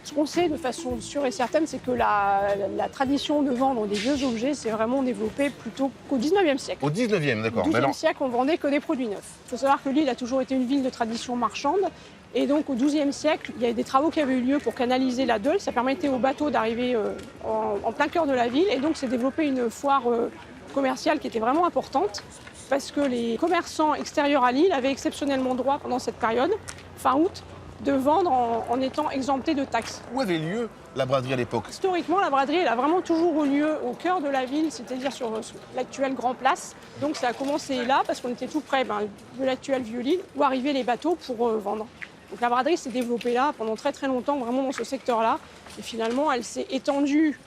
Ce qu'on sait de façon sûre et certaine, c'est que la tradition de vendre des vieux objets s'est vraiment développée plutôt qu'au 19e siècle. Au 19e, d'accord. Au Mais 12e alors, siècle, on vendait que des produits neufs. Il faut savoir que Lille a toujours été une ville de tradition marchande. Et donc, au XIIe siècle, il y a des travaux qui avaient eu lieu pour canaliser la Deule. Ça permettait aux bateaux d'arriver en plein cœur de la ville. Et donc, s'est développée une foire commerciale qui était vraiment importante, parce que les commerçants extérieurs à Lille avaient exceptionnellement droit pendant cette période, fin août, de vendre en étant exemptés de taxes. où avait lieu la braderie à l'époque? Historiquement, la braderie, elle a vraiment toujours eu lieu au cœur de la ville, c'est-à-dire sur l'actuelle Grand Place. Donc ça a commencé là, parce qu'on était tout près de l'actuel Vieux-Lille, où arrivaient les bateaux pour vendre. Donc la braderie s'est développée là pendant très très longtemps, vraiment dans ce secteur-là. Et finalement, elle s'est étendue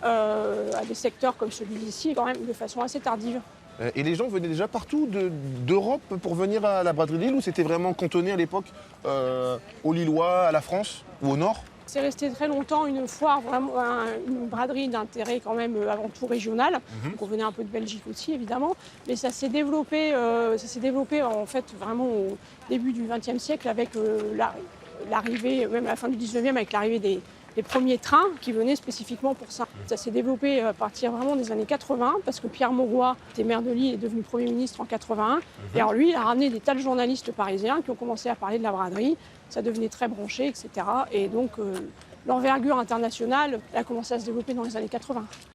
à des secteurs comme celui d'ici, quand même de façon assez tardive. Et les gens venaient déjà partout d'Europe pour venir à la braderie de Lille, ou c'était vraiment cantonné à l'époque aux Lillois, à la France ou au Nord? C'est resté très longtemps une foire, vraiment une braderie d'intérêt quand même avant tout régional. Donc on venait un peu de Belgique aussi évidemment, mais ça s'est développé en fait vraiment au début du XXe siècle avec l'arrivée, même à la fin du XIXe, avec l'arrivée des premiers trains qui venaient spécifiquement pour ça. Ça s'est développé à partir vraiment des années 80, parce que Pierre Mauroy, qui était maire de Lille, est devenu Premier ministre en 81. Et alors lui, il a ramené des tas de journalistes parisiens qui ont commencé à parler de la braderie. Ça devenait très branché, etc. Et donc l'envergure internationale a commencé à se développer dans les années 80.